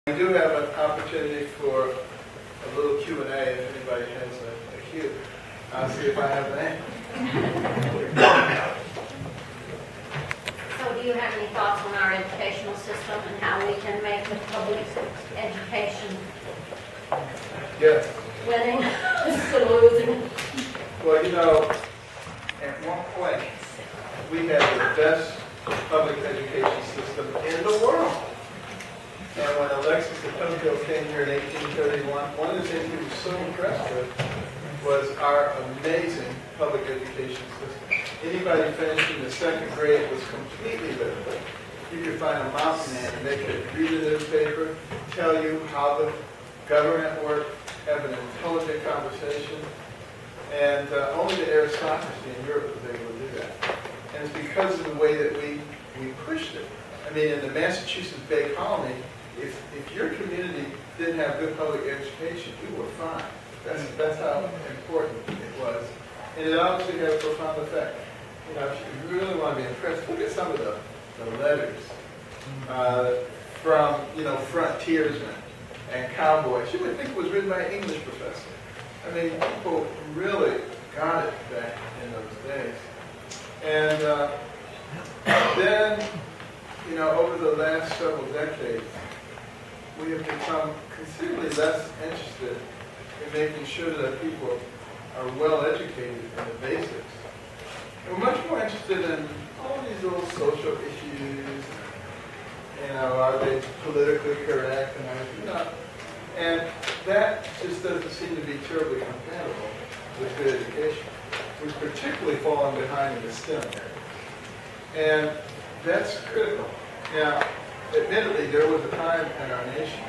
We do have an opportunity for a little Q&A if anybody has a Q. I'll see if I have an So do you have any thoughts on our educational system and how we can make the public education Yes. winning instead of losing? Well, you know, at one point, we had the best public education system in the world. And when Alexis de Tocqueville came here in 1831, one of the things he was so impressed with was our amazing public education system. Anybody finishing the second grade was completely literate. You could find a mountain man and they could read the newspaper, tell you how the government worked, have an intelligent conversation, and only the aristocracy in Europe was able to do that. And it's because of the way that we pushed it. I mean, in the Massachusetts Bay Colony, if your community didn't have good public education, you were fine. That's how important it was. And it obviously had a profound effect. You know, if you really want to be impressed, look at some of the letters from, you know, frontiersmen and cowboys. You would think it was written by an English professor. I mean, people really got it back in those days. And then, you know, over the last several decades, we have become considerably less interested in making sure that people are well educated in the basics. And we're much more interested in all these little social issues, you know, are they politically correct and everything, you know. And that just doesn't seem to be terribly compatible with good education. We're particularly falling behind in the STEM area. And that's critical. Now, admittedly, there was a time in our nation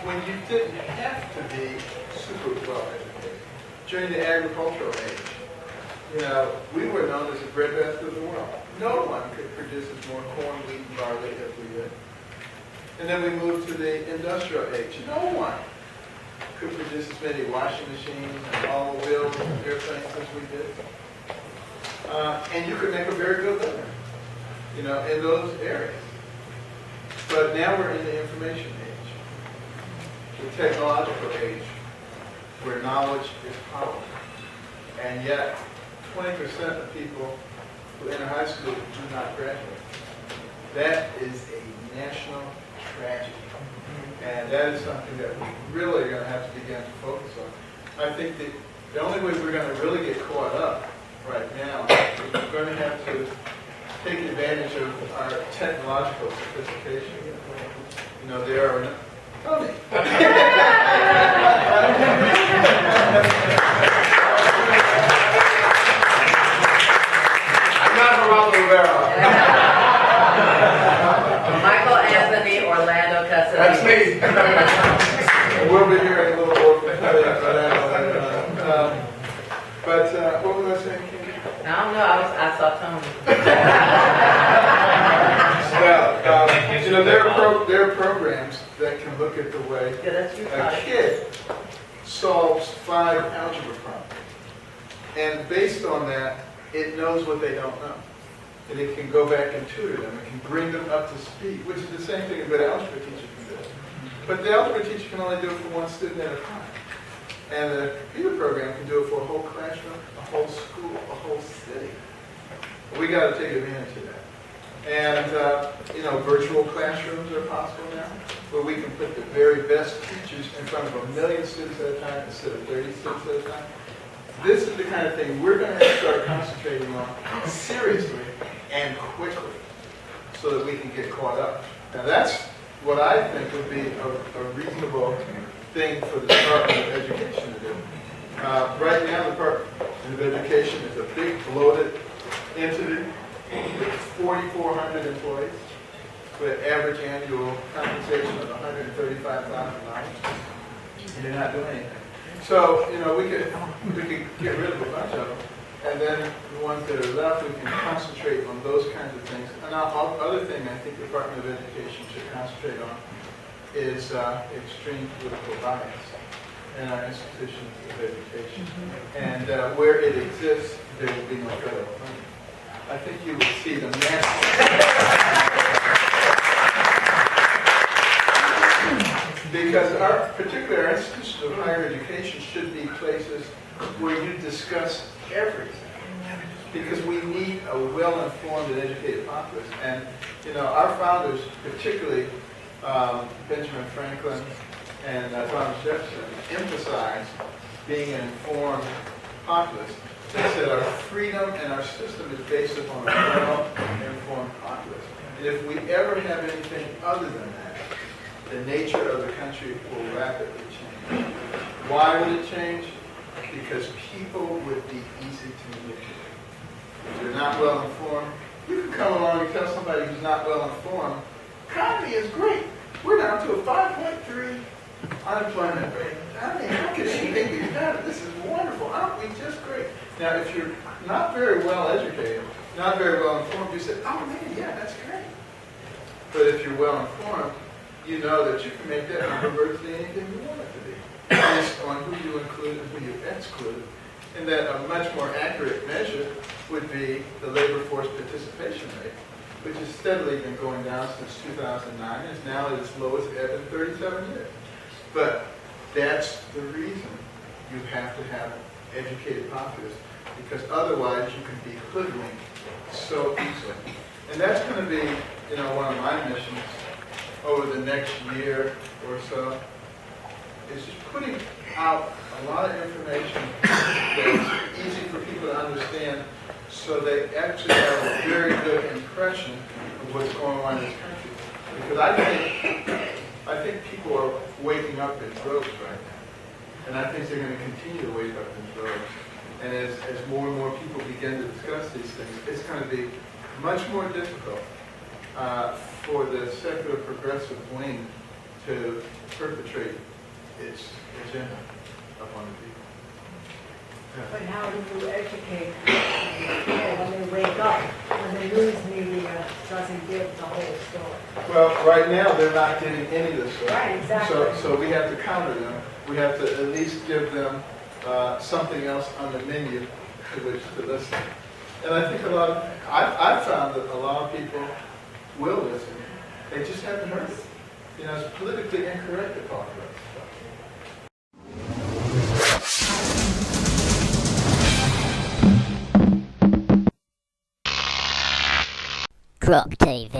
when you didn't have to be super well educated. During the agricultural age, you know, we were known as the breadbasket of the world. No one could produce as more corn, wheat, and barley as we did. And then we moved to the industrial age. No one could produce as many washing machines and automobiles and airplanes as we did. And you could make a very good living, you know, in those areas. But now we're in the information age, the technological age, where knowledge is power. And yet, 20% of people who enter high school do not graduate. That is a national tragedy. And that is something that we really are going to have to begin to focus on. I think that the only way we're going to really get caught up right now is we're going to have to take advantage of our technological sophistication. You know, there are Tony. I'm not Geraldo Rivera. Michael Anthony Orlando Casadinho. That's me. We'll be hearing a little more from Orlando. But what was I saying, Kim? I don't know. I saw Tony. Well, you know, there are programs that can look at the way Yeah, that's your a kid solves 5 algebra problems. And based on that, it knows what they don't know. And it can go back and tutor them. It can bring them up to speed, which is the same thing a good algebra teacher can do. But the algebra teacher can only do it for one student at a time. And the computer program can do it for a whole classroom, a whole school, a whole city. We got to take advantage of that. And, you know, virtual classrooms are possible now, where we can put the very best teachers in front of 1 million students at a time instead of 30 students at a time. This is the kind of thing we're going to have to start concentrating on seriously and quickly so that we can get caught up. Now, that's what I think would be a reasonable thing for the Department of Education to do. Right now, the Department of Education is a big, bloated entity with 4,400 employees with average annual compensation of $135,000. And they're not doing anything. So, you know, we could get rid of a bunch of them, and then the ones that are left, we can concentrate on those kinds of things. And the other thing I think the Department of Education should concentrate on is extreme political bias in our institutions of education. And where it exists, there will be no federal funding. I think you will see the massive particularly our institutions of higher education should be places where you discuss everything. Because we need a well-informed and educated populace. And, our founders, particularly Benjamin Franklin and Thomas Jefferson, emphasized being an informed populace. They said our freedom and our system is based upon a well-informed populace. And if we ever have anything other than that, the nature of the country will rapidly change. Why would it change? Because people would be easy to manipulate. If you're not well informed, you can come along and tell somebody who's not well informed, economy is great. We're down to a 5.3 unemployment rate. I mean, how can anything be better? This is wonderful. Aren't we just great? Now, if you're not very well educated, not very well informed, you say, oh man, yeah, that's great. But if you're well informed, you know that you can make that number virtually anything you want it to be, based on who you include and who you exclude. And that a much more accurate measure would be the labor force participation rate, which has steadily been going down since 2009, and is now at its lowest ever in 37 years. But that's the reason you have to have educated populace, because otherwise you can be hoodwinked so easily. And that's going to be, one of my missions over the next year or so, is just putting out a lot of information that's easy for people to understand, so they actually have a very good impression of what's going on in this country. Because I think people are waking up in droves right now. And I think they're going to continue to wake up in droves. And as more and more people begin to discuss these things, it's going to be much more difficult for the secular progressive wing to perpetrate its agenda upon the people. But how do you educate people when they wake up, when the news media doesn't give the whole story? Well, right now they're not getting any of this stuff. Right, exactly. So we have to counter them. We have to at least give them something else on the menu to which to listen. And I think I've found that a lot of people will listen. They just haven't heard it. It's politically incorrect to talk about this stuff. Crop TV.